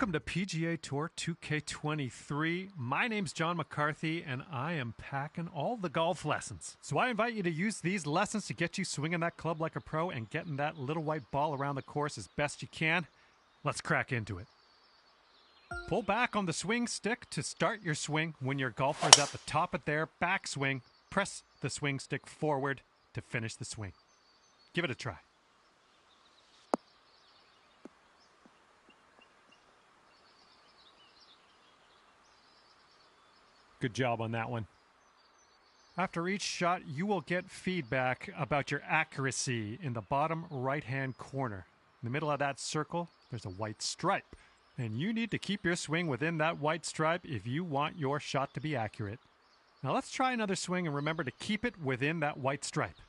Welcome to PGA Tour 2K23. My name's John McCarthy, and I am packing all the golf lessons. So I invite you to use these lessons to get you swinging that club like a pro and getting that little white ball around the course as best you can. Let's crack into it. Pull back on the swing stick to start your swing. When your golfer is at the top of their backswing, press the swing stick forward to finish the swing. Give it a try. Good job on that one. After each shot, you will get feedback about your accuracy in the bottom right-hand corner. In the middle of that circle, there's a white stripe. And you need to keep your swing within that white stripe if you want your shot to be accurate. Now let's try another swing and remember to keep it within that white stripe.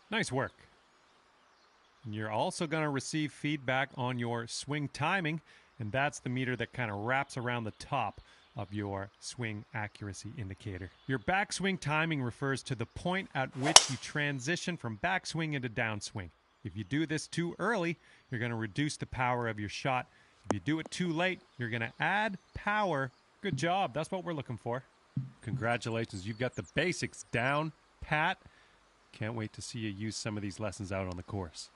Nice work. And you're also going to receive feedback on your swing timing, and that's the meter that kind of wraps around the top of your swing accuracy indicator. Your backswing timing refers to the point at which you transition from backswing into downswing. If you do this too early, you're going to reduce the power of your shot. If you do it too late, you're going to add power. Good job. That's what we're looking for. Congratulations. You've got the basics down pat. Can't wait to see you use some of these lessons out on the course.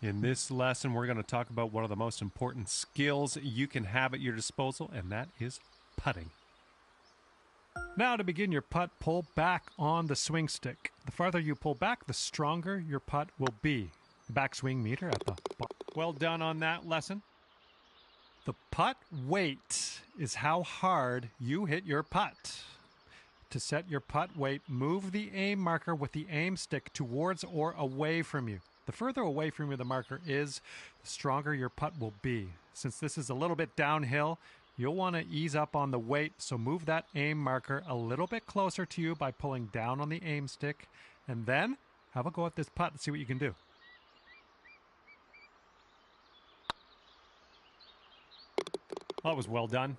In this lesson, we're going to talk about one of the most important skills you can have at your disposal, and that is putting. Now to begin your putt, pull back on the swing stick. The farther you pull back, the stronger your putt will be. The backswing meter at the bottom. Well done on that lesson. The putt weight is how hard you hit your putt. To set your putt weight, move the aim marker with the aim stick towards or away from you. The further away from you the marker is, the stronger your putt will be. Since this is a little bit downhill, you'll want to ease up on the weight, so move that aim marker a little bit closer to you by pulling down on the aim stick, and then have a go at this putt and see what you can do. That was well done.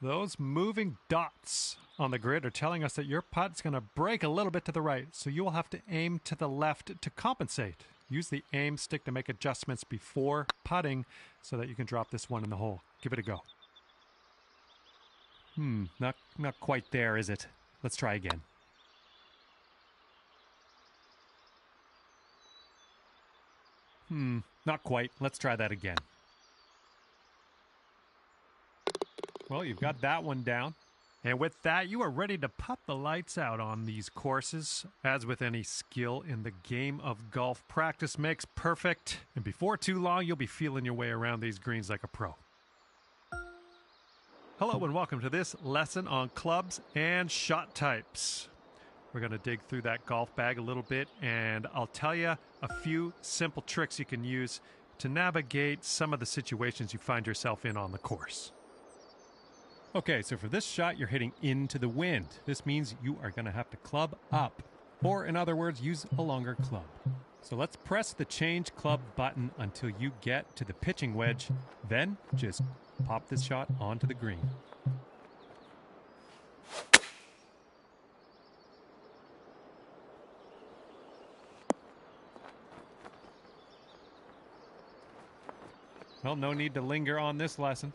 Those moving dots on the grid are telling us that your putt's going to break a little bit to the right, so you will have to aim to the left to compensate. Use the aim stick to make adjustments before putting so that you can drop this one in the hole. Give it a go. Not quite there, is it? Let's try again. Not quite. Let's try that again. Well, you've got that one down. And with that, you are ready to putt the lights out on these courses. As with any skill in the game of golf, practice makes perfect. And before too long, you'll be feeling your way around these greens like a pro. Hello and welcome to this lesson on clubs and shot types. We're going to dig through that golf bag a little bit, and I'll tell you a few simple tricks you can use to navigate some of the situations you find yourself in on the course. Okay, so for this shot, you're hitting into the wind. This means you are going to have to club up, or in other words, use a longer club. So let's press the change club button until you get to the pitching wedge, then just pop this shot onto the green. Well, no need to linger on this lesson.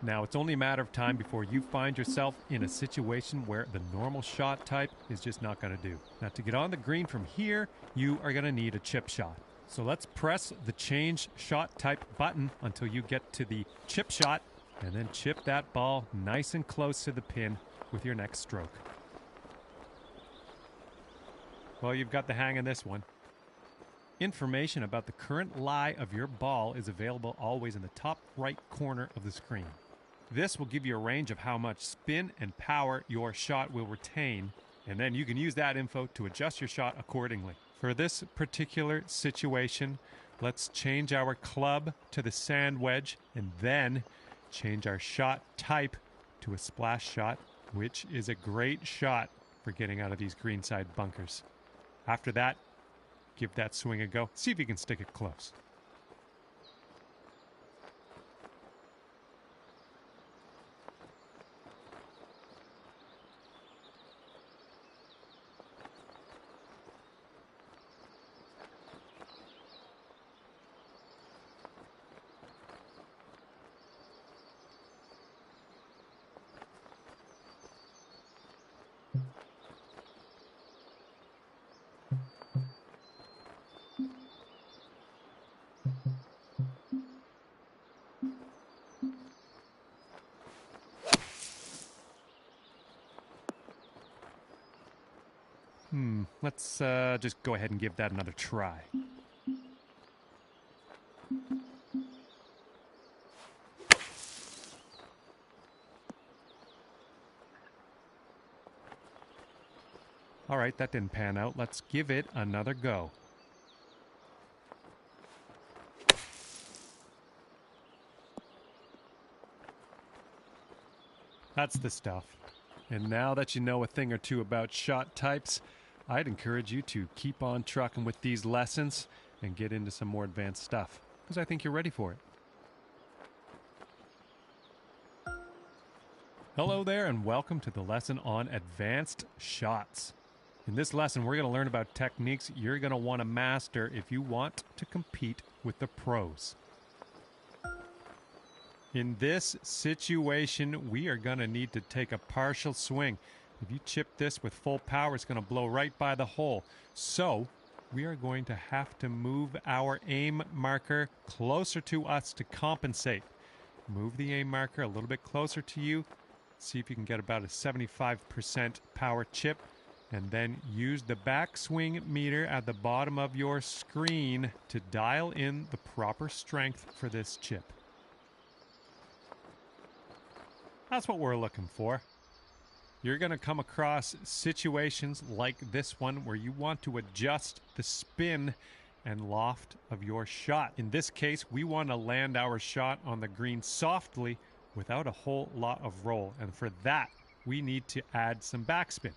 Now, it's only a matter of time before you find yourself in a situation where the normal shot type is just not going to do. Now, to get on the green from here, you are going to need a chip shot. So let's press the change shot type button until you get to the chip shot, and then chip that ball nice and close to the pin with your next stroke. Well, you've got the hang of this one. Information about the current lie of your ball is available always in the top right corner of the screen. This will give you a range of how much spin and power your shot will retain, and then you can use that info to adjust your shot accordingly. For this particular situation, let's change our club to the sand wedge and then change our shot type to a splash shot, which is a great shot for getting out of these greenside bunkers. After that, give that swing a go. See if you can stick it close. Let's just go ahead and give that another try. All right, that didn't pan out. Let's give it another go. That's the stuff. And now that you know a thing or two about shot types, I'd encourage you to keep on trucking with these lessons and get into some more advanced stuff, because I think you're ready for it. Hello there, and welcome to the lesson on advanced shots. In this lesson, we're going to learn about techniques you're going to want to master if you want to compete with the pros. In this situation, we are going to need to take a partial swing. If you chip this with full power, it's going to blow right by the hole. So we are going to have to move our aim marker closer to us to compensate. Move the aim marker a little bit closer to you. See if you can get about a 75% power chip. And then use the backswing meter at the bottom of your screen to dial in the proper strength for this chip. That's what we're looking for. You're going to come across situations like this one where you want to adjust the spin and loft of your shot. In this case, we want to land our shot on the green softly without a whole lot of roll. And for that, we need to add some backspin.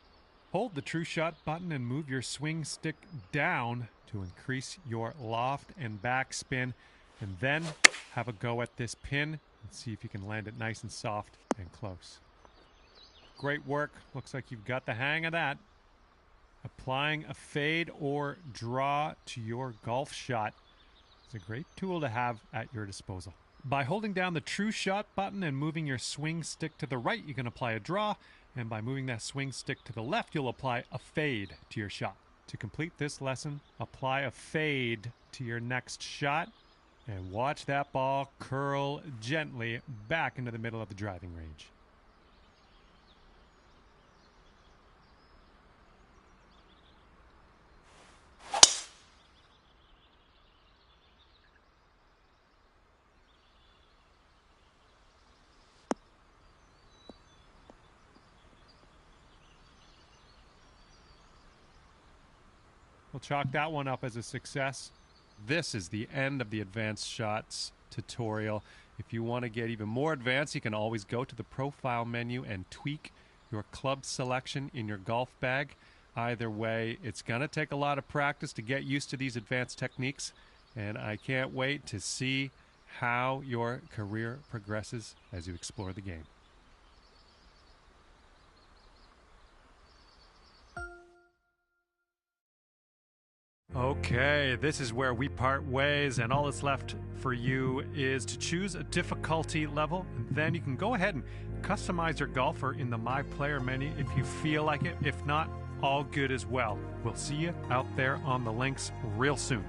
Hold the True Shot button and move your swing stick down to increase your loft and backspin. And then have a go at this pin and see if you can land it nice and soft and close. Great work. Looks like you've got the hang of that. Applying a fade or draw to your golf shot is a great tool to have at your disposal. By holding down the True Shot button and moving your swing stick to the right, you can apply a draw. And by moving that swing stick to the left, you'll apply a fade to your shot. To complete this lesson, apply a fade to your next shot and watch that ball curl gently back into the middle of the driving range. We'll chalk that one up as a success. This is the end of the advanced shots tutorial. If you want to get even more advanced, you can always go to the profile menu and tweak your club selection in your golf bag. Either way, it's going to take a lot of practice to get used to these advanced techniques, and I can't wait to see how your career progresses as you explore the game. Okay, this is where we part ways, and all that's left for you is to choose a difficulty level, and then you can go ahead and customize your golfer in the My Player menu if you feel like it. If not, all good as well. We'll see you out there on the links real soon.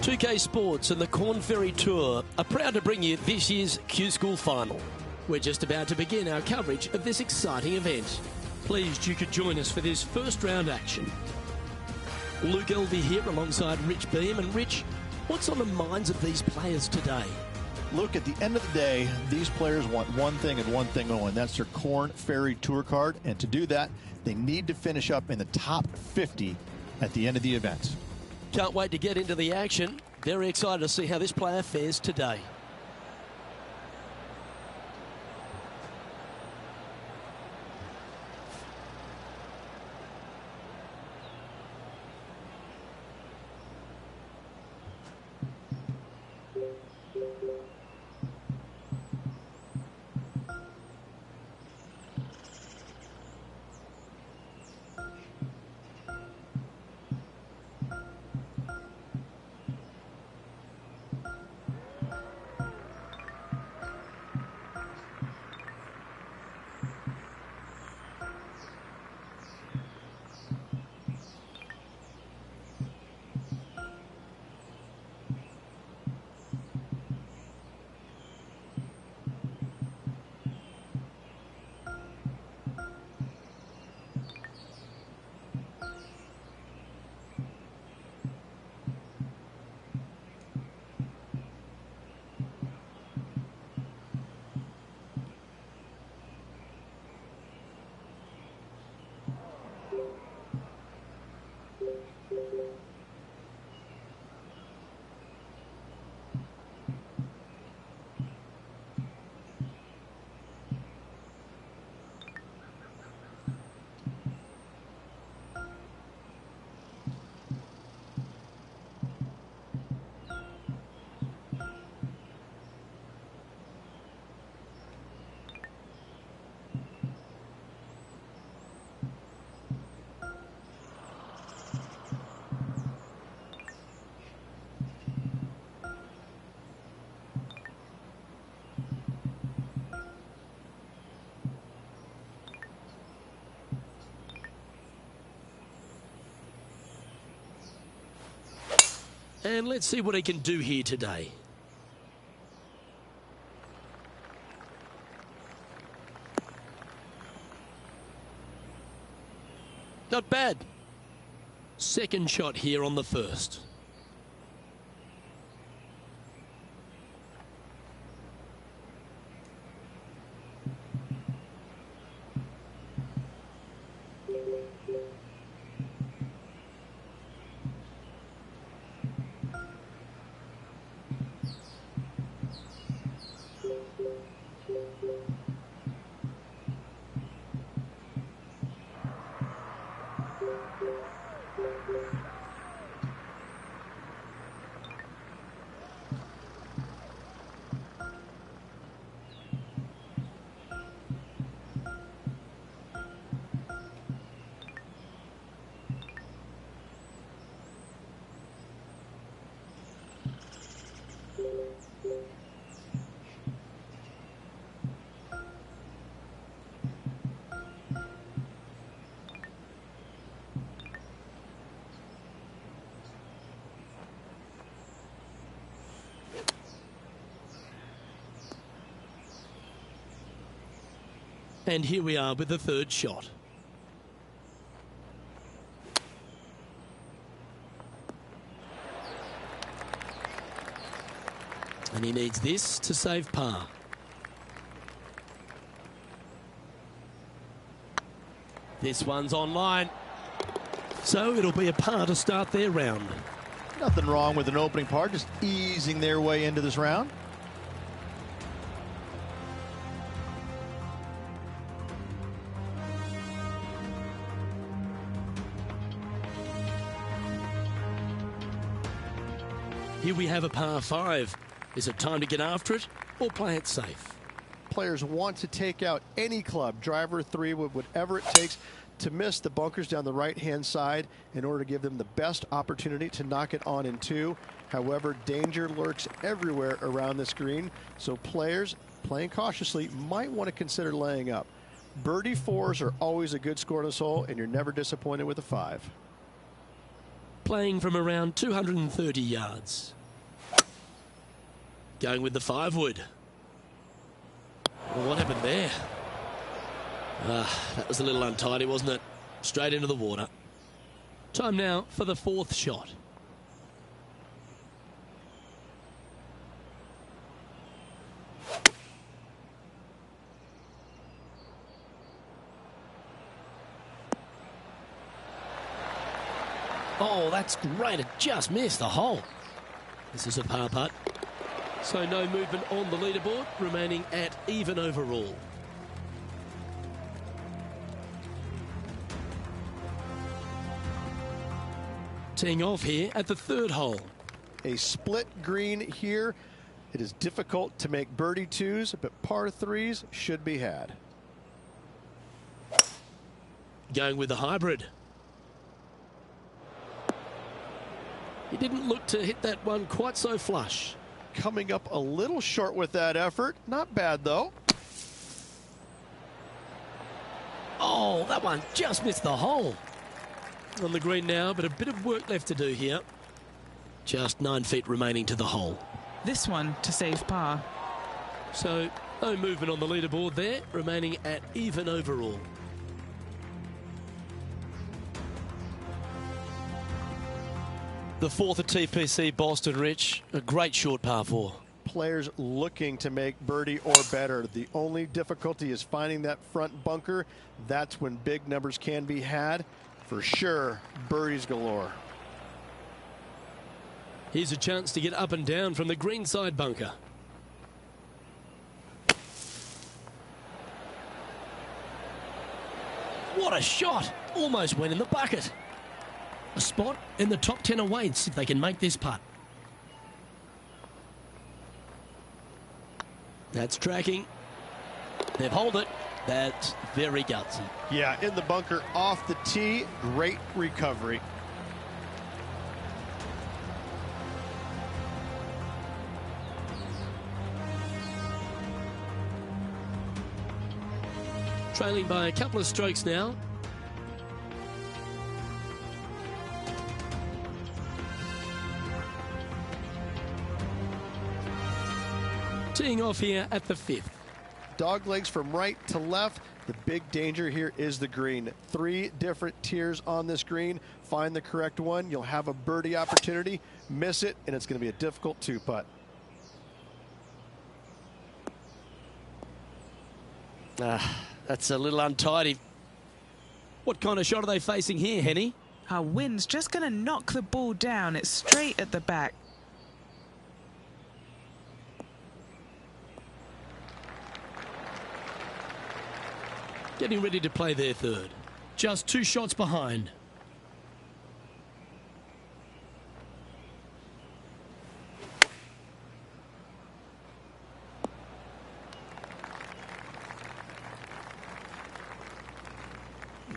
2K Sports and the Corn Ferry Tour are proud to bring you this year's Q School Final. We're just about to begin our coverage of this exciting event. Pleased you could join us for this first round action. Luke Elvey here alongside Rich Beam. And Rich, what's on the minds of these players today? Luke, at the end of the day, these players want one thing and one thing only, and that's their Corn Ferry Tour card. And to do that, they need to finish up in the top 50 at the end of the event. Can't wait to get into the action. Very excited to see how this player fares today. And let's see what he can do here today. Not bad. Second shot here on the first. And here we are with the third shot. And he needs this to save par. This one's online. So it'll be a par to start their round. Nothing wrong with an opening par, just easing their way into this round. Here we have a par 5. Is it time to get after it or play it safe? players want to take out any club, driver, three, whatever it takes, to miss the bunkers down the right-hand side in order to give them the best opportunity to knock it on in two. However, danger lurks everywhere around this green, so players playing cautiously might want to consider laying up. Birdie fours are always a good score on this hole, and you're never disappointed with a 5. Playing from around 230 yards. Going with the 5-wood. Well, what happened there? That was a little untidy, wasn't it? Straight into the water. Time now for the 4th shot. Oh, that's great. It just missed the hole. This is a par putt. So no movement on the leaderboard, remaining at even overall. Teeing off here at the 3rd hole. A split green here. It is difficult to make birdie twos, but par threes should be had. Going with the hybrid. He didn't look to hit that one quite so flush. Coming up a little short with that effort. Not bad, though. Oh, that one just missed the hole. On the green now, but a bit of work left to do here. Just 9 feet remaining to the hole. This one to save par. So no movement on the leaderboard there, remaining at even overall. The 4th at TPC Boston, Rich. A great short par 4. Players looking to make birdie or better. The only difficulty is finding that front bunker. That's when big numbers can be had. For sure, birdies galore. Here's a chance to get up and down from the greenside bunker. What a shot! Almost went in the bucket. A spot in the top 10 awaits if they can make this putt. That's tracking. They've holed it. That's very gutsy. Yeah, in the bunker off the tee. Great recovery. Trailing by a couple of strokes now. Teeing off here at the 5th. Dog legs from right to left. The big danger here is the green. 3 different tiers on this green. Find the correct one. You'll have a birdie opportunity. Miss it, and it's going to be a difficult 2-putt. That's a little untidy. What kind of shot are they facing here, Henny? Our wind's just going to knock the ball down. It's straight at the back. Getting ready to play their 3rd. Just 2 shots behind.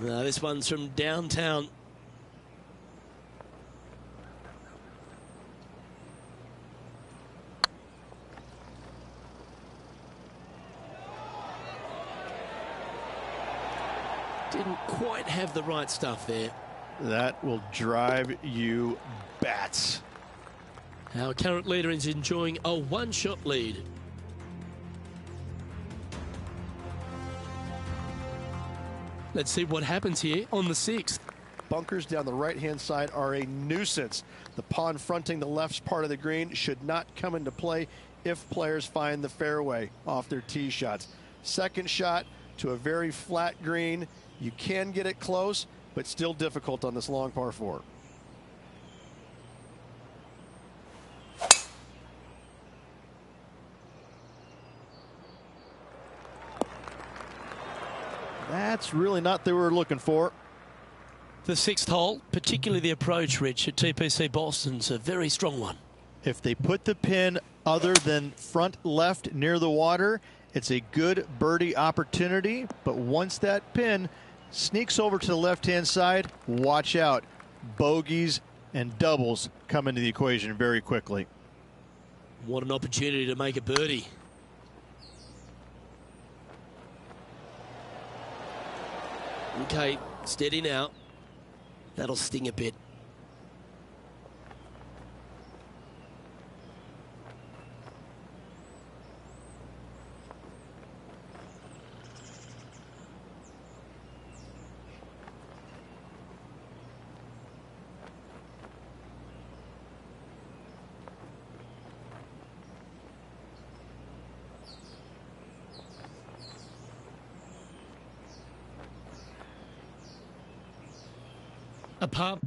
Now this one's from downtown. Didn't quite have the right stuff there. That will drive you bats. Our current leader is enjoying a 1-shot lead. Let's see what happens here on the 6th. Bunkers down the right-hand side are a nuisance. The pond fronting the left part of the green should not come into play if players find the fairway off their tee shots. Second shot to a very flat green. You can get it close, but still difficult on this long par 4. That's really not what they were looking for. The 6th hole, particularly the approach, Rich, at TPC Boston's a very strong one. If they put the pin other than front left near the water, it's a good birdie opportunity. But once that pin sneaks over to the left-hand side, watch out. Bogeys and doubles come into the equation very quickly. What an opportunity to make a birdie. Okay, steady now. That'll sting a bit. A par.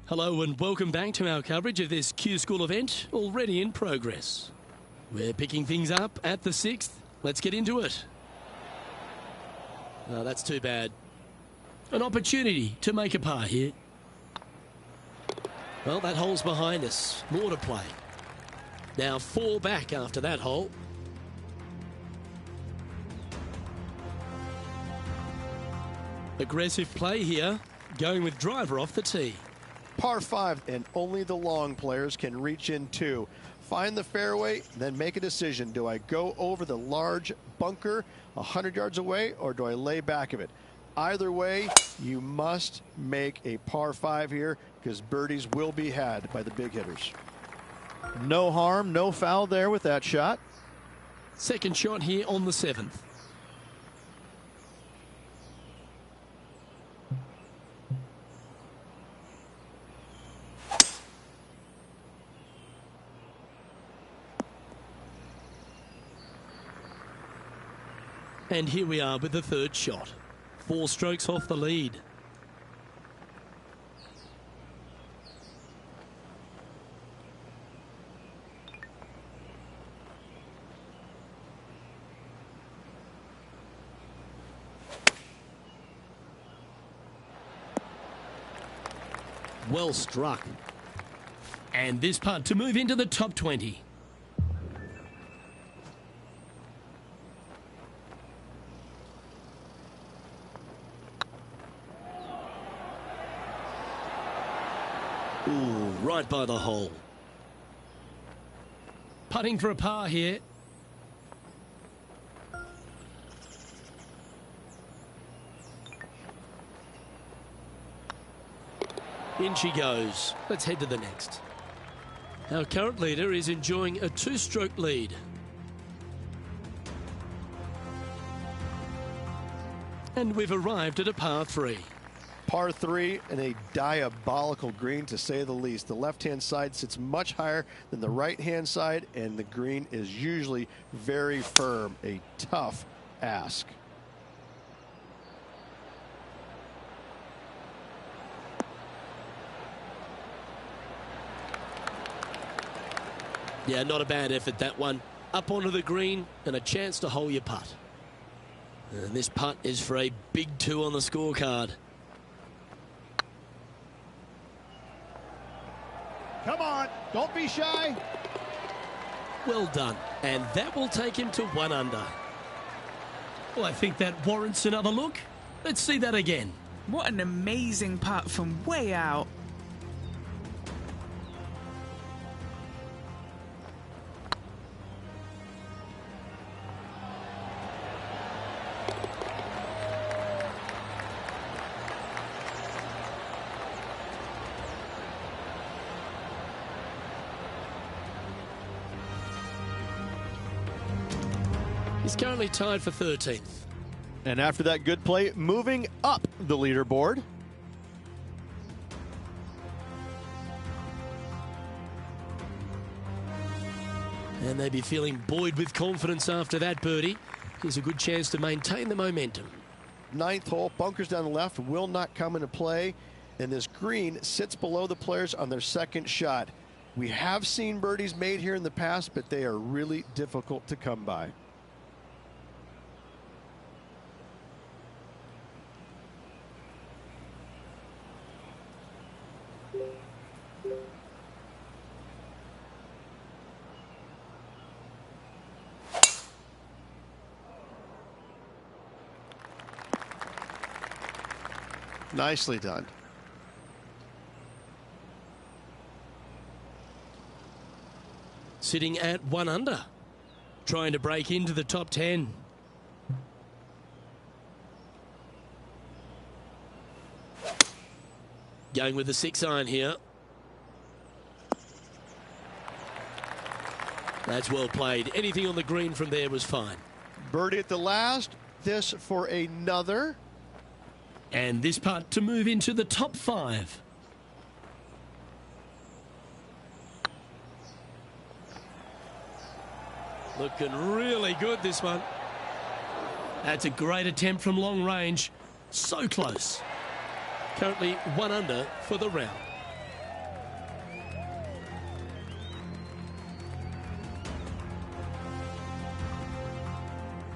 Hello and welcome back to our coverage of this Q School event, already in progress. We're picking things up at the 6th. Let's get into it. Oh, that's too bad. An opportunity to make a par here. Well, that hole's behind us. More to play. Now 4 back after that hole. Aggressive play here, going with driver off the tee. Par 5, and only the long players can reach in 2. Find the fairway, then make a decision. Do I go over the large bunker 100 yards away, or do I lay back of it? Either way, you must make a par 5 here, because birdies will be had by the big hitters. No harm, no foul there with that shot. Second shot here on the 7th. And here we are with the 3rd shot. 4 strokes off the lead. Well struck. And this putt to move into the top 20. Ooh, right by the hole. Putting for a par here. In she goes. Let's head to the next. Our current leader is enjoying a 2-stroke lead. And we've arrived at a par 3. Par 3 and a diabolical green, to say the least. The left-hand side sits much higher than the right-hand side, and the green is usually very firm. A tough ask. Yeah, not a bad effort, that one. Up onto the green and a chance to hole your putt. And this putt is for a big 2 on the scorecard. Come on, don't be shy. Well done. And that will take him to 1 under. Well, I think that warrants another look. Let's see that again. What an amazing putt from way out. He's currently tied for 13th. And after that good play, moving up the leaderboard. And they'd be feeling buoyed with confidence after that birdie. Here's a good chance to maintain the momentum. 9th hole, bunkers down the left will not come into play, and this green sits below the players on their second shot. We have seen birdies made here in the past, but they are really difficult to come by. Nicely done. Sitting at 1 under. Trying to break into the top 10. Going with the 6-iron here. That's well played. Anything on the green from there was fine. Birdie at the last. This for another. And this putt to move into the top 5. Looking really good, this one. That's a great attempt from long range. So close. Currently 1 under for the round.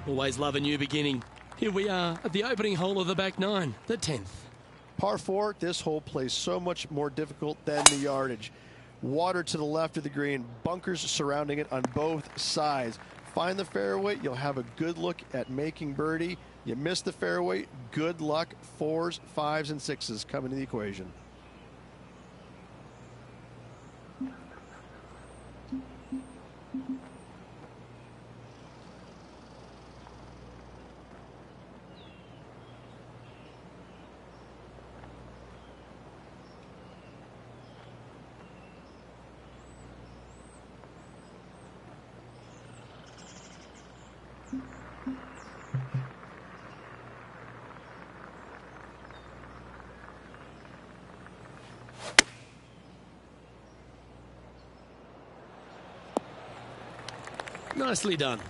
Always love a new beginning. Here we are at the opening hole of the back 9, the 10th. Par 4, this hole plays so much more difficult than the yardage. Water to the left of the green, bunkers surrounding it on both sides. Find the fairway, you'll have a good look at making birdie. You miss the fairway, good luck. 4s, 5s, and 6s come into the equation. Nicely done.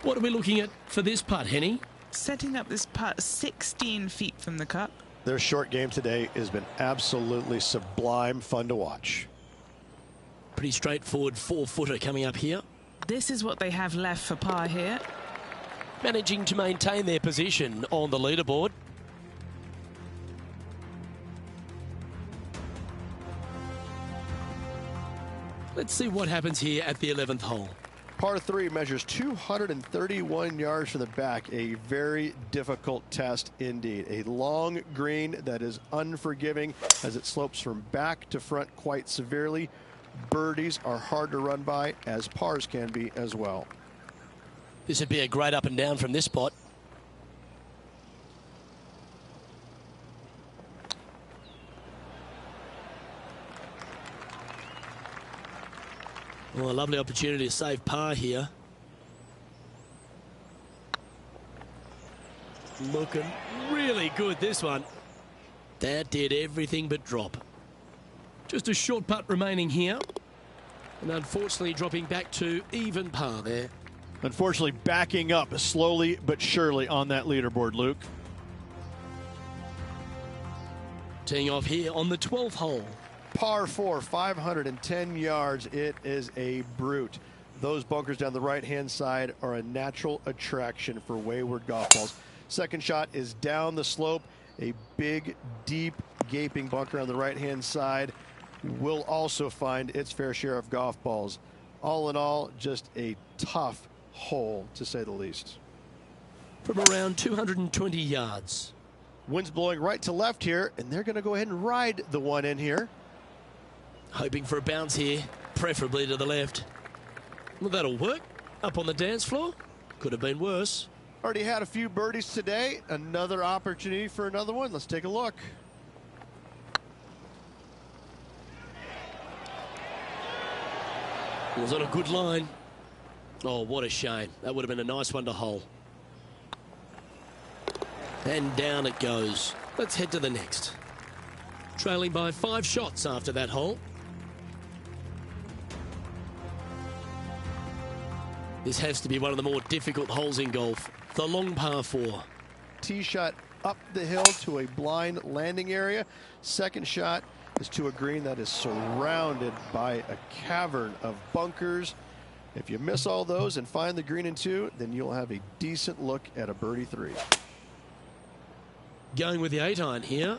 What are we looking at for this putt, Henny? Setting up this putt 16 feet from the cup. Their short game today has been absolutely sublime fun to watch. Pretty straightforward 4-footer coming up here. This is what they have left for par here. Managing to maintain their position on the leaderboard. Let's see what happens here at the 11th hole. Par 3 measures 231 yards from the back. A very difficult test indeed. A long green that is unforgiving as it slopes from back to front quite severely. Birdies are hard to run by, as pars can be as well. This would be a great up and down from this spot. Well, a lovely opportunity to save par here. Looking really good, this one. That did everything but drop. Just a short putt remaining here. And unfortunately dropping back to even par there. Unfortunately backing up slowly but surely on that leaderboard, Luke. Teeing off here on the 12th hole. Par 4, 510 yards. It is a brute. Those bunkers down the right-hand side are a natural attraction for wayward golf balls. Second shot is down the slope. A big, deep, gaping bunker on the right-hand side will also find its fair share of golf balls. All in all, just a tough hole, to say the least. From around 220 yards. Wind's blowing right to left here, and they're going to go ahead and ride the one in here. Hoping for a bounce here, preferably to the left. Well, that'll work. Up on the dance floor. Could have been worse. Already had a few birdies today. Another opportunity for another one. Let's take a look. It was on a good line. Oh, what a shame. That would have been a nice one to hole. And down it goes. Let's head to the next. Trailing by 5 shots after that hole. This has to be one of the more difficult holes in golf. The long par 4. Tee shot up the hill to a blind landing area. Second shot is to a green that is surrounded by a cavern of bunkers. If you miss all those and find the green in 2, then you'll have a decent look at a birdie 3. Going with the 8-iron here.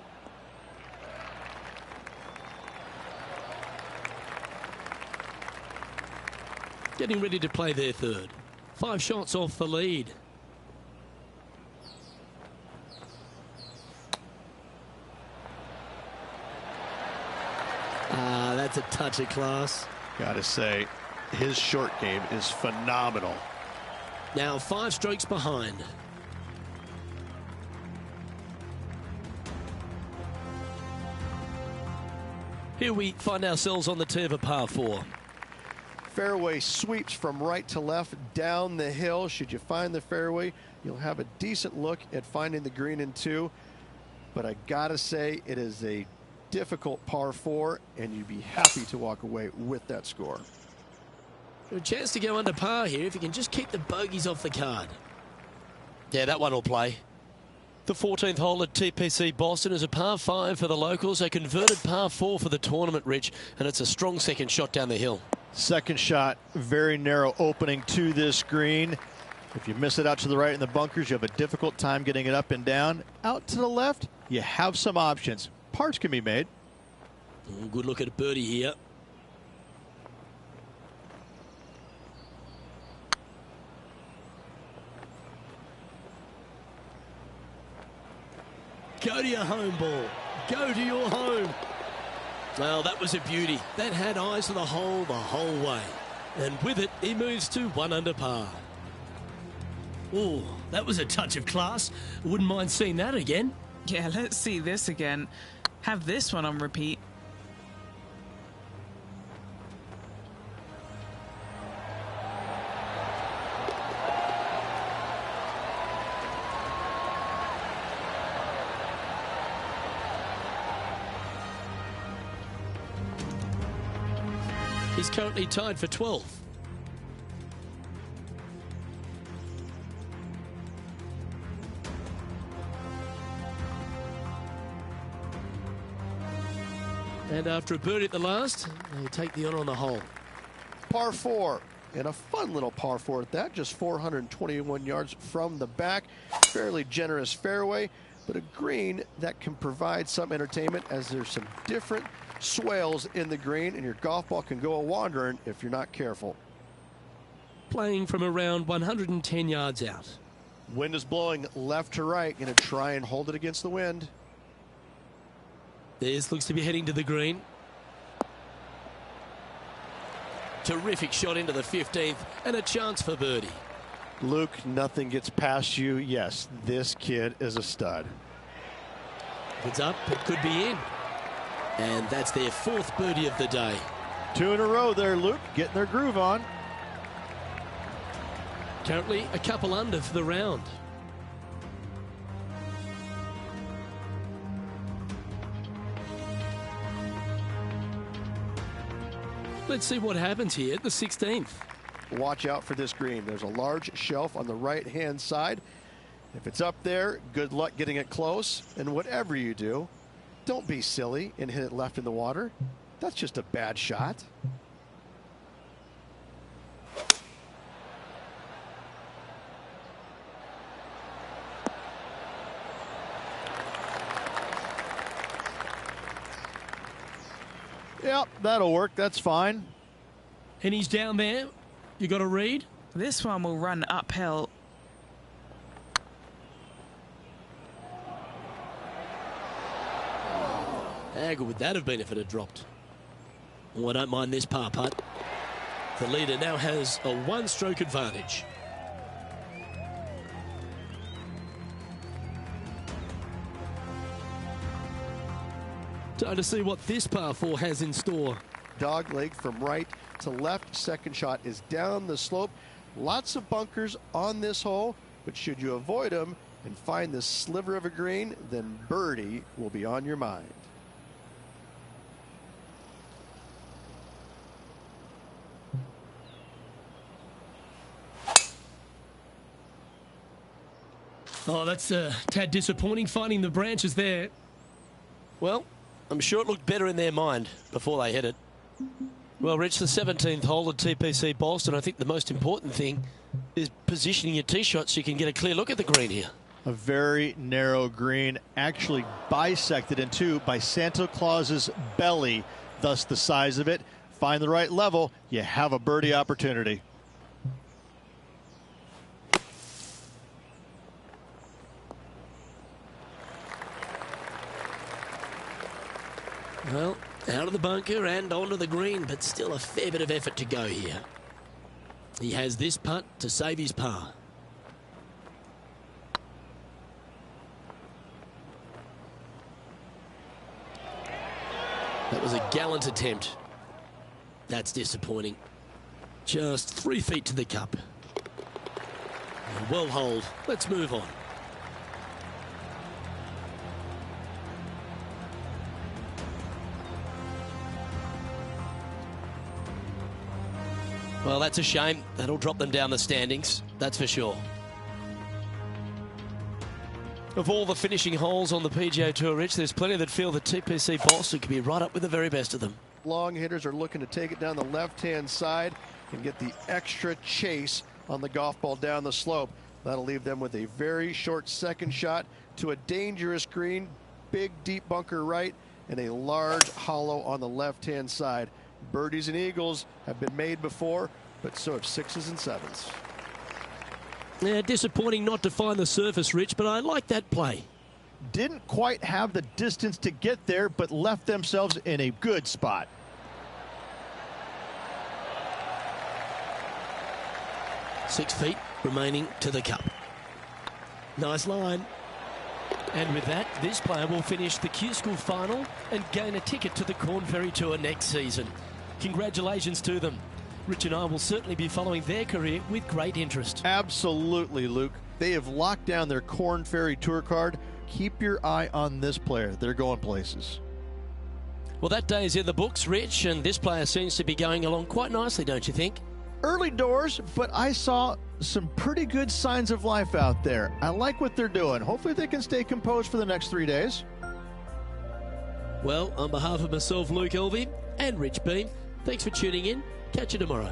Getting ready to play their third. 5 shots off the lead. That's a touch of class. Gotta say, his short game is phenomenal. Now 5 strokes behind. Here we find ourselves on the tee of a par 4. Fairway sweeps from right to left down the hill. Should you find the fairway, you'll have a decent look at finding the green in 2. But I gotta say, it is a difficult par 4, and you'd be happy to walk away with that score. A chance to go under par here if you can just keep the bogeys off the card. Yeah, that one will play. The 14th hole at TPC Boston is a par 5 for the locals, a converted par 4 for the tournament, Rich, and it's a strong second shot down the hill. Second shot, very narrow opening to this green. If you miss it out to the right in the bunkers, you have a difficult time getting it up and down. Out to the left, you have some options. Parts can be made. Good look at a birdie here. Go to your home ball. Go to your home. Well, that was a beauty. That had eyes to the whole way. And with it, he moves to 1 under par. Oh, that was a touch of class. Wouldn't mind seeing that again. Yeah, let's see this again. Have this one on repeat. He's currently tied for 12th. And after a birdie at the last, he'll take the honour on the hole. Par 4, and a fun little par 4 at that, just 421 yards from the back. Fairly generous fairway, but a green that can provide some entertainment as there's some different swales in the green, and your golf ball can go a-wandering if you're not careful. Playing from around 110 yards out. Wind is blowing left to right. Going to try and hold it against the wind. This looks to be heading to the green. Terrific shot into the 15th and a chance for birdie. Luke, nothing gets past you. Yes, this kid is a stud. If it's up, it could be in. And that's their 4th birdie of the day. 2 in a row there, Luke, getting their groove on. Currently a couple under for the round. Let's see what happens here at the 16th. Watch out for this green. There's a large shelf on the right-hand side. If it's up there, good luck getting it close. And whatever you do, don't be silly and hit it left in the water. That's just a bad shot. Yep, that'll work. That's fine. And he's down there. You got a read? This one will run uphill. How good would that have been if it had dropped? Oh, I don't mind this par putt. The leader now has a one-stroke advantage. Time to see what this par 4 has in store. Dogleg from right to left. Second shot is down the slope. Lots of bunkers on this hole, but should you avoid them and find this sliver of a green, then birdie will be on your mind. Oh, that's a tad disappointing, finding the branches there. Well, I'm sure it looked better in their mind before they hit it. Well, Rich, the 17th hole at TPC Boston, I think the most important thing is positioning your tee shot so you can get a clear look at the green here. A very narrow green, actually bisected in two by Santa Claus's belly, thus the size of it. Find the right level, you have a birdie opportunity. Well, out of the bunker and onto the green, but still a fair bit of effort to go here. He has this putt to save his par. That was a gallant attempt. That's disappointing. Just 3 feet to the cup. Well holed. Let's move on. Well, that's a shame. That'll drop them down the standings, that's for sure. Of all the finishing holes on the PGA Tour, Rich, there's plenty that feel that TPC Boston could be right up with the very best of them. Long hitters are looking to take it down the left-hand side and get the extra chase on the golf ball down the slope. That'll leave them with a very short second shot to a dangerous green, big deep bunker right, and a large hollow on the left-hand side. Birdies and eagles have been made before, but so have sixes and sevens. Yeah, disappointing not to find the surface, Rich, but I like that play. Didn't quite have the distance to get there, but left themselves in a good spot. Six feet remaining to the cup. Nice line. And with that, this player will finish the Q School final and gain a ticket to the Corn Ferry Tour next season. Congratulations to them. Rich and I will certainly be following their career with great interest. Absolutely, Luke. They have locked down their Corn Ferry Tour card. Keep your eye on this player. They're going places. Well, that day is in the books, Rich, and this player seems to be going along quite nicely, don't you think? Early doors, but I saw some pretty good signs of life out there. I like what they're doing. Hopefully they can stay composed for the next 3 days. Well, on behalf of myself, Luke Elvey, and Rich Beam, thanks for tuning in. Catch you tomorrow.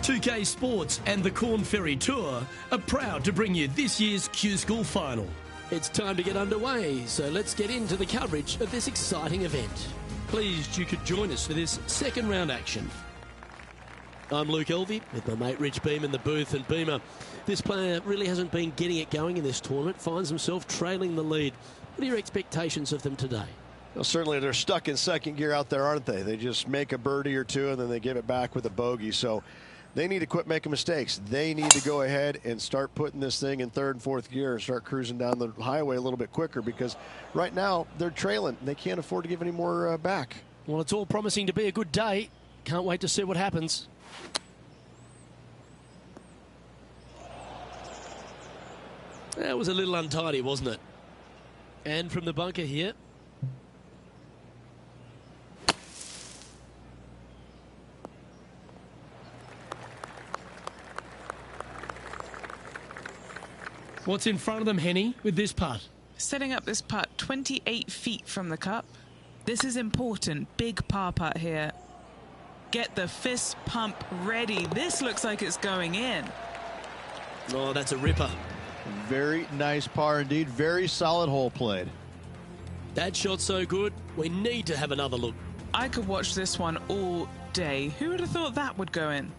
2K Sports and the Corn Ferry Tour are proud to bring you this year's Q School Final. It's time to get underway, so let's get into the coverage of this exciting event. Pleased you could join us for this second round action. I'm Luke Elvey with my mate Rich Beam in the booth. And Beamer, this player really hasn't been getting it going in this tournament, finds himself trailing the lead. What are your expectations of them today? Well, certainly they're stuck in second gear out there, aren't they? They just make a birdie or two and then they give it back with a bogey. So they need to quit making mistakes. They need to go ahead and start putting this thing in third and fourth gear and start cruising down the highway a little bit quicker, because right now they're trailing. They can't afford to give any more back. Well, it's all promising to be a good day. Can't wait to see what happens. That was a little untidy, wasn't it? And from the bunker here. What's in front of them, Henny, with this putt? Setting up this putt 28 feet from the cup. This is important. Big par putt here. Get the fist pump ready. This looks like it's going in. Oh, that's a ripper. Very nice par indeed. Very solid hole played. That shot's so good, we need to have another look. I could watch this one all day. Who would have thought that would go in?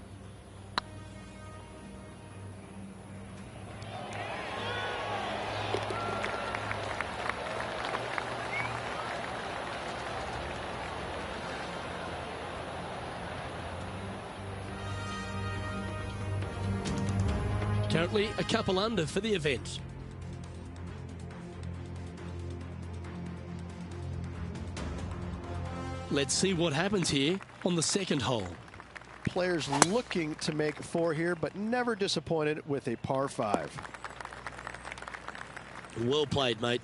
Currently a couple under for the event. Let's see what happens here on the second hole. Players looking to make four here, but never disappointed with a par 5. Well played, mate.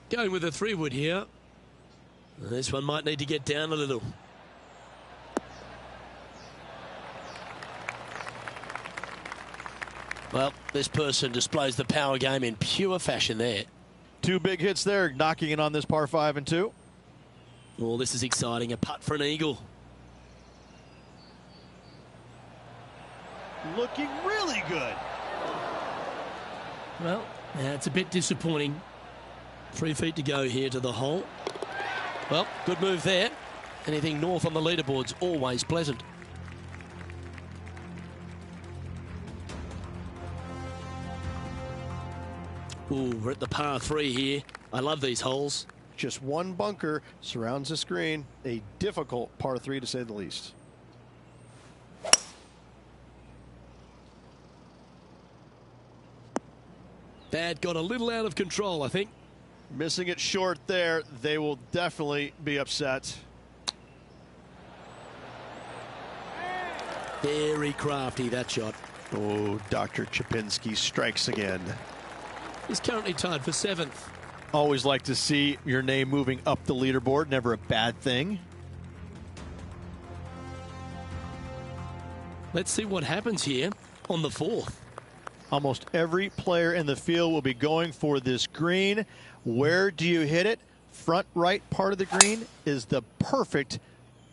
Going with a 3-wood here. This one might need to get down a little. Well, this person displays the power game in pure fashion there. 2 big hits there, knocking in on this par 5 and 2. Oh, this is exciting. A putt for an eagle. Looking really good. Well, that's a bit disappointing. 3 feet to go here to the hole. Well, good move there. Anything north on the leaderboard's always pleasant. Ooh, we're at the par 3 here. I love these holes. Just one bunker surrounds the screen. A difficult par 3 to say the least. That got a little out of control, I think. Missing it short there. They will definitely be upset. Very crafty, that shot. Oh, Dr. Chapinski strikes again. He's currently tied for 7th. Always like to see your name moving up the leaderboard. Never a bad thing. Let's see what happens here on the 4th. Almost every player in the field will be going for this green. Where do you hit it? Front right part of the green is the perfect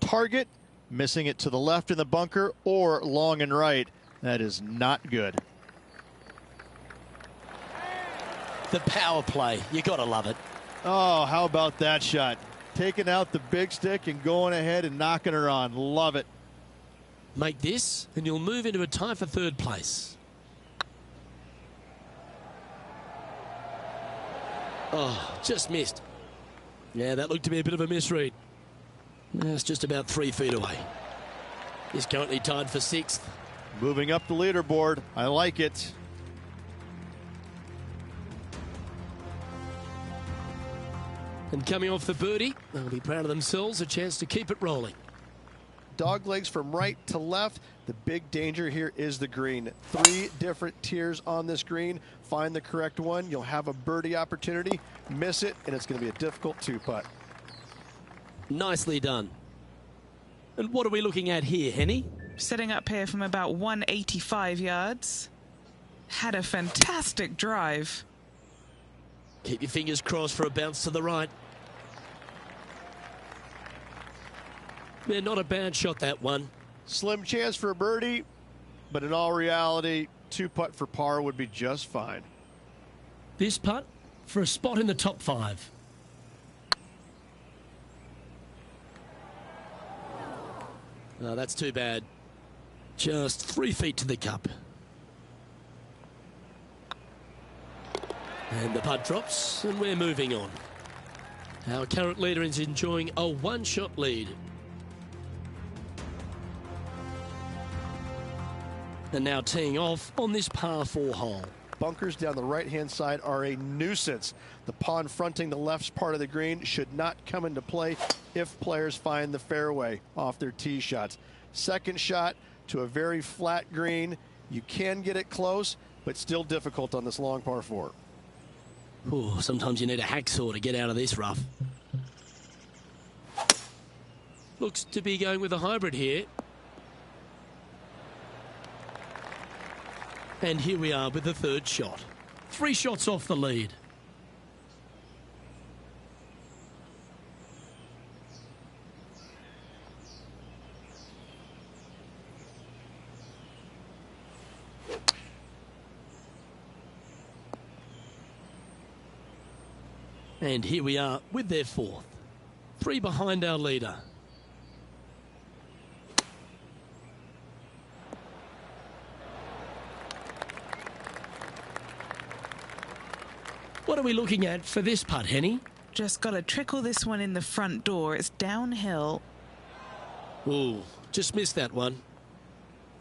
target. Missing it to the left in the bunker or long and right. That is not good. The power play. You got to love it. Oh, how about that shot? Taking out the big stick and going ahead and knocking her on. Love it. Make this and you'll move into a tie for 3rd place. Oh, just missed. Yeah, that looked to be a bit of a misread. It's just about 3 feet away. He's currently tied for 6th. Moving up the leaderboard. I like it. And coming off the birdie, they'll be proud of themselves. A chance to keep it rolling. Dog legs from right to left. The big danger here is the green. 3 different tiers on this green. Find the correct one. You'll have a birdie opportunity. Miss it, and it's going to be a difficult 2-putt. Nicely done. And what are we looking at here, Henny? Setting up here from about 185 yards. Had a fantastic drive. Keep your fingers crossed for a bounce to the right. Yeah, not a bad shot, that one. Slim chance for a birdie, but in all reality, 2-putt for par would be just fine. This putt for a spot in the top 5. No, that's too bad. Just 3 feet to the cup. And the putt drops, and we're moving on. Our current leader is enjoying a 1-shot lead. And now teeing off on this par 4 hole. Bunkers down the right-hand side are a nuisance. The pond fronting the left part of the green should not come into play if players find the fairway off their tee shots. Second shot to a very flat green. You can get it close, but still difficult on this long par 4. Ooh, sometimes you need a hacksaw to get out of this rough. Looks to be going with a hybrid here. And here we are with the 3rd shot. 3 shots off the lead. And here we are with their 4th. 3 behind our leader. What are we looking at for this putt, Henny? Just got to trickle this one in the front door. It's downhill. Ooh, just missed that one.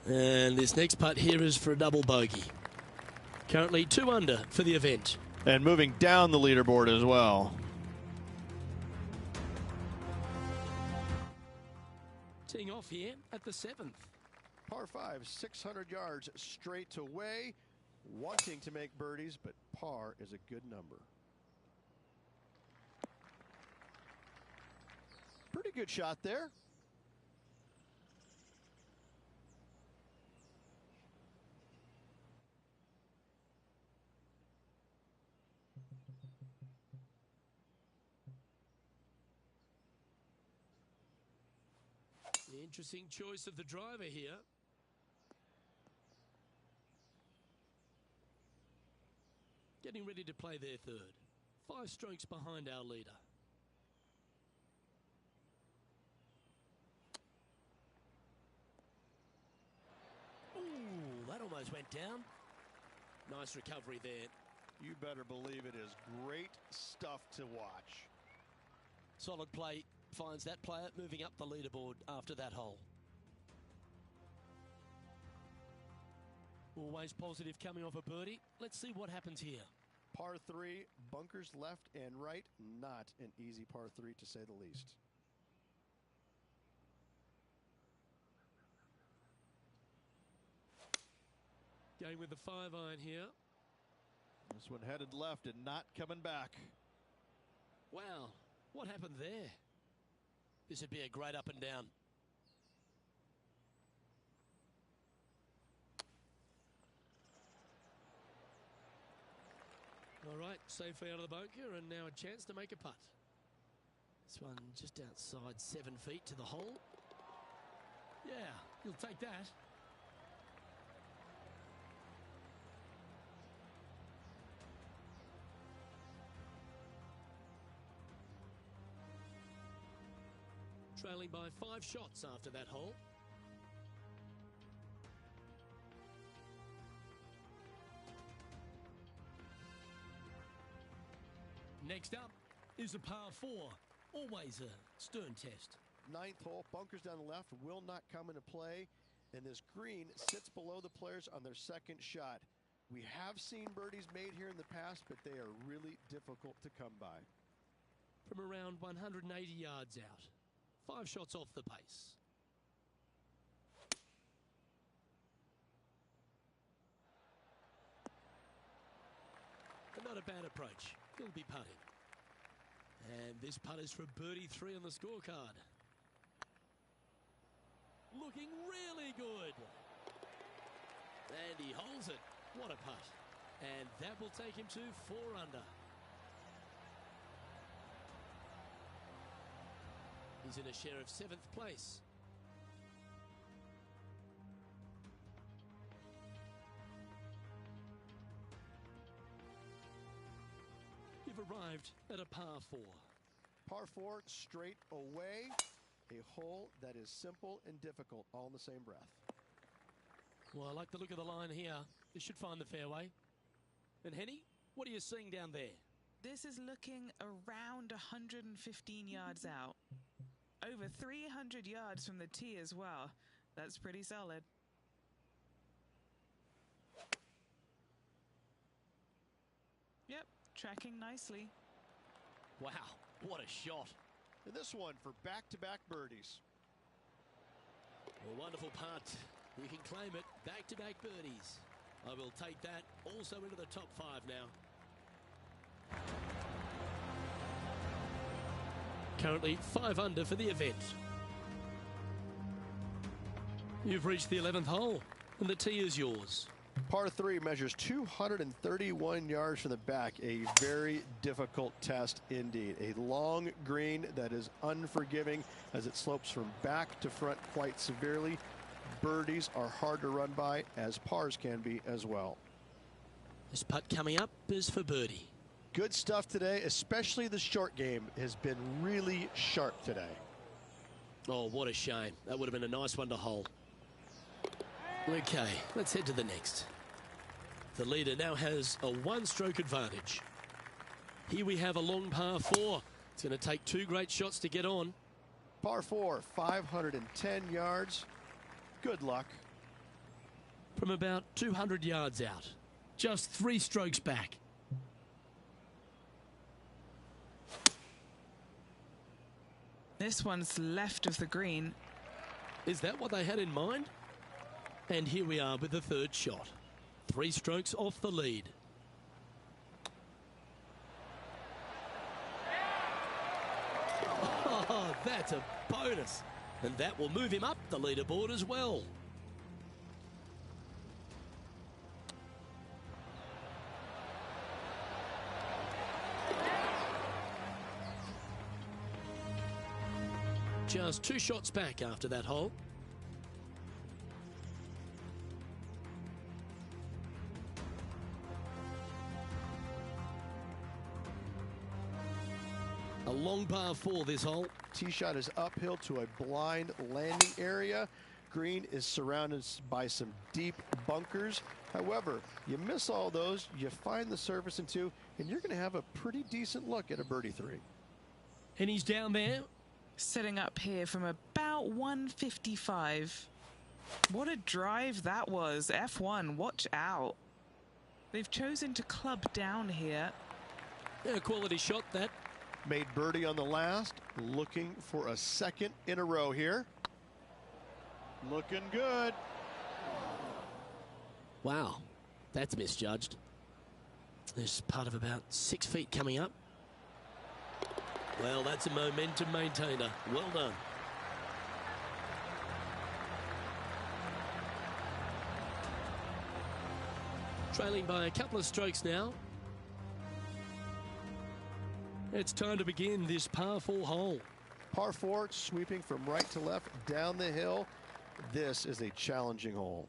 And this next putt here is for a double bogey. Currently 2 under for the event. And moving down the leaderboard as well. Teeing off here at the 7th. Par 5, 600 yards straight away. Wanting to make birdies, but par is a good number. Pretty good shot there. The interesting choice of the driver here. Getting ready to play their 3rd. 5 strokes behind our leader. Ooh, that almost went down. Nice recovery there. You better believe it is great stuff to watch. Solid play finds that player moving up the leaderboard after that hole. Always positive coming off a birdie. Let's see what happens here. Par 3, bunkers left and right. Not an easy par 3 to say the least. Going with the 5-iron here. This one headed left and not coming back. Wow, what happened there? This would be a great up and down. All right, safely out of the bunker, and now a chance to make a putt. This one just outside 7 feet to the hole. Yeah, you'll take that. Trailing by 5 shots after that hole. Next up is a par 4. Always a stern test. 9th hole, bunkers down the left will not come into play, and this green sits below the players on their 2nd shot. We have seen birdies made here in the past, but they are really difficult to come by. From around 180 yards out. 5 shots off the pace. And not a bad approach. He'll be putting. And this putt is for birdie 3 on the scorecard. Looking really good. And he holds it. What a putt. And that will take him to 4 under. brings in a share of 7th place. You've arrived at a par 4. Par 4 straight away. A hole that is simple and difficult all in the same breath. Well, I like the look of the line here. This should find the fairway. And Henny, what are you seeing down there? This is looking around 115 yards out. Over 300 yards from the tee as well. That's pretty solid. Yep, tracking nicely. Wow, what a shot. And this one for back-to-back birdies. A wonderful putt. You can claim it. Back-to-back birdies. I will take that also into the top 5 now. Currently 5 under for the event. You've reached the 11th hole, and the tee is yours. Par 3 measures 231 yards from the back. A very difficult test indeed. A long green that is unforgiving as it slopes from back to front quite severely. Birdies are hard to run by, as pars can be as well. This putt coming up is for birdie. Good stuff today, especially the short game has been really sharp today. Oh, what a shame. That would have been a nice one to hold. Okay, let's head to the next. The leader now has a 1-stroke advantage. Here we have a long par 4. It's going to take 2 great shots to get on. Par 4, 510 yards. Good luck. From about 200 yards out. Just 3 strokes back. This one's left of the green. Is that what they had in mind? And here we are with the 3rd shot. 3 strokes off the lead. Oh, that's a bonus. And that will move him up the leaderboard as well. Just 2 shots back after that hole. A long par 4 this hole. Tee shot is uphill to a blind landing area. Green is surrounded by some deep bunkers. However, you miss all those, you find the surface in 2, and you're going to have a pretty decent look at a birdie 3. And he's down there. Setting up here from about 155. What a drive that was. F1, watch out. They've chosen to club down here. Yeah, quality shot that. Made birdie on the last. Looking for a 2nd in a row here. Looking good. Wow, that's misjudged. There's part of about 6 feet coming up. Well, that's a momentum maintainer. Well done. Trailing by a couple of strokes now. It's time to begin this par 4 hole. Par 4, sweeping from right to left down the hill. This is a challenging hole.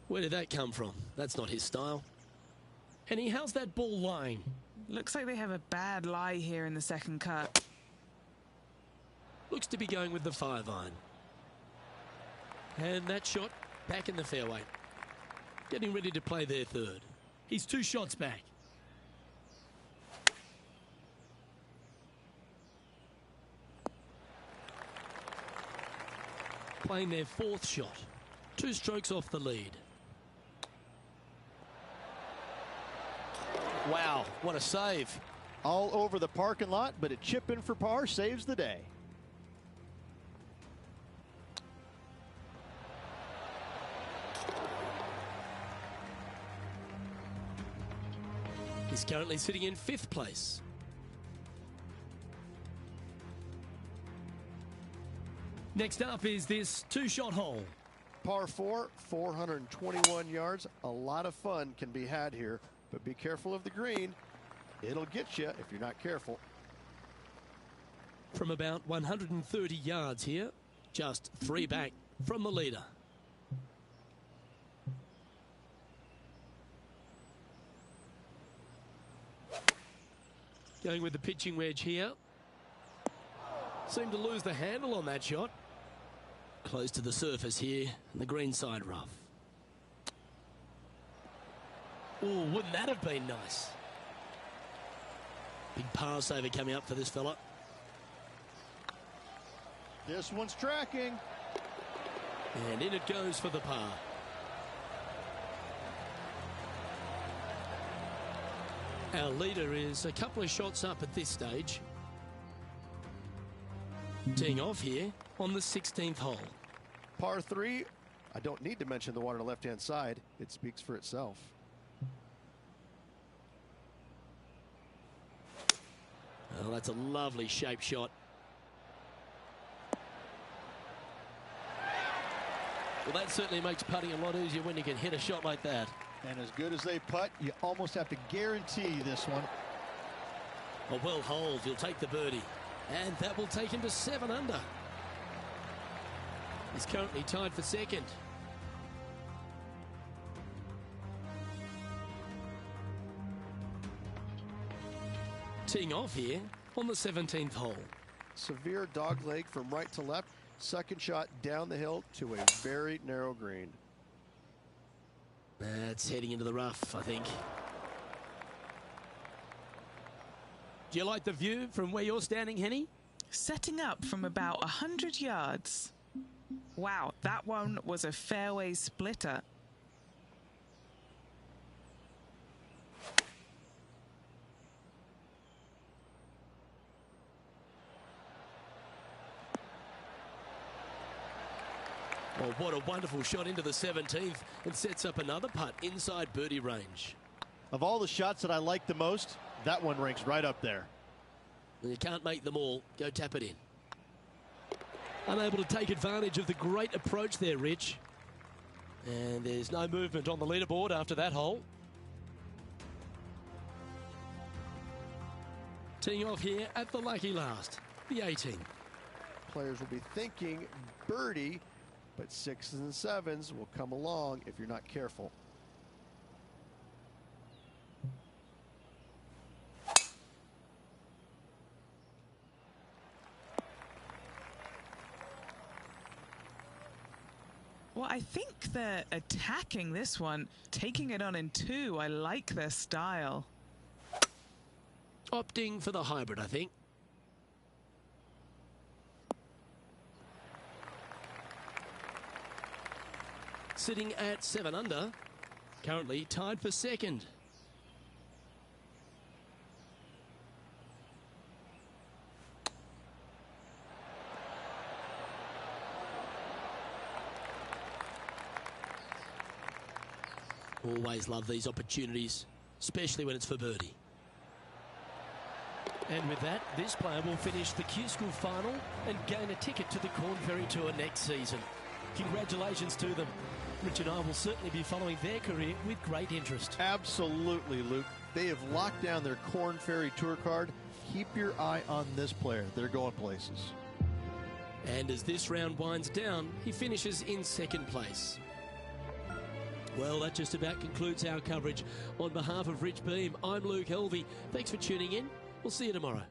Where did that come from? That's not his style. Henny, how's that ball lying? Looks like they have a bad lie here in the 2nd cut. Looks to be going with the 5-iron. And that shot back in the fairway. Getting ready to play their 3rd. He's 2 shots back. Playing their 4th shot. 2 strokes off the lead. Wow, what a save. All over the parking lot, but a chip in for par saves the day. He's currently sitting in 5th place. Next up is this 2-shot hole. Par 4, 421 yards. A lot of fun can be had here, but be careful of the green. It'll get you if you're not careful. From about 130 yards here, just 3 back from the leader. Going with the pitching wedge here. Seemed to lose the handle on that shot. Close to the surface here, and the green side rough. Oh, wouldn't that have been nice? Big par saver coming up for this fella. This one's tracking. And in it goes for the par. Our leader is a couple of shots up at this stage. Teeing off here on the 16th hole. Par 3. I don't need to mention the one on the left-hand side. It speaks for itself. Oh, that's a lovely shape shot. Well, that certainly makes putting a lot easier when you can hit a shot like that. And as good as they putt, you almost have to guarantee this one. A well holed, he'll take the birdie. And that will take him to 7 under. He's currently tied for second. Teeing off here on the 17th hole. Severe dog leg from right to left. Second shot down the hill to a very narrow green. That's heading into the rough, I think. Do you like the view from where you're standing, Henny? Setting up from about 100 yards. Wow, that one was a fairway splitter. Oh, what a wonderful shot into the 17th, and sets up another putt inside birdie range. Of all the shots that I like the most, that one ranks right up there. And you can't make them all. Go tap it in. Unable to take advantage of the great approach there, Rich. And there's no movement on the leaderboard after that hole. Teeing off here at the lucky last, the 18. Players will be thinking birdie, but 6s and 7s will come along if you're not careful. Well, I think they're attacking this one, taking it on in 2. I like their style. Opting for the hybrid, I think. Sitting at 7 under, currently tied for second. Always love these opportunities, especially when it's for birdie. And with that, this player will finish the Q School final and gain a ticket to the Corn Ferry Tour next season. Congratulations to them. Rich and I will certainly be following their career with great interest. Absolutely, Luke. They have locked down their Corn Ferry Tour card. Keep your eye on this player. They're going places. And as this round winds down, he finishes in second place. Well, that just about concludes our coverage. On behalf of Rich Beam, I'm Luke Helvey. Thanks for tuning in. We'll see you tomorrow.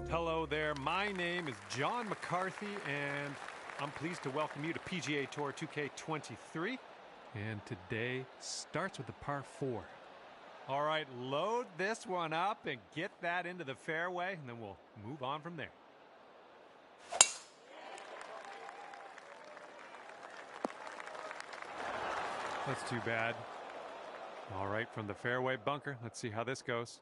Hello there, my name is John McCarthy, and I'm pleased to welcome you to PGA Tour 2K23. And today starts with the par 4. All right, load this one up and get that into the fairway, and then we'll move on from there. That's too bad. All right, from the fairway bunker, let's see how this goes.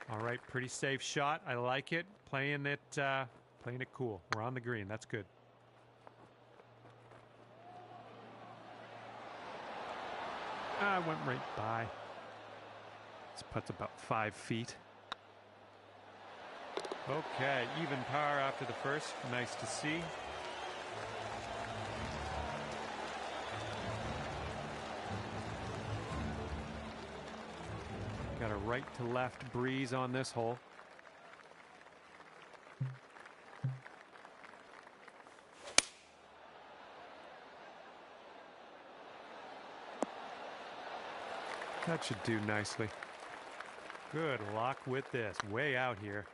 All right, pretty safe shot. I like it. Playing it cool. We're on the green. That's good. I went right by. This putt's about 5 feet. Okay, even par after the first. Nice to see. Got a right to left breeze on this hole. That should do nicely. Good luck with this. Way out here.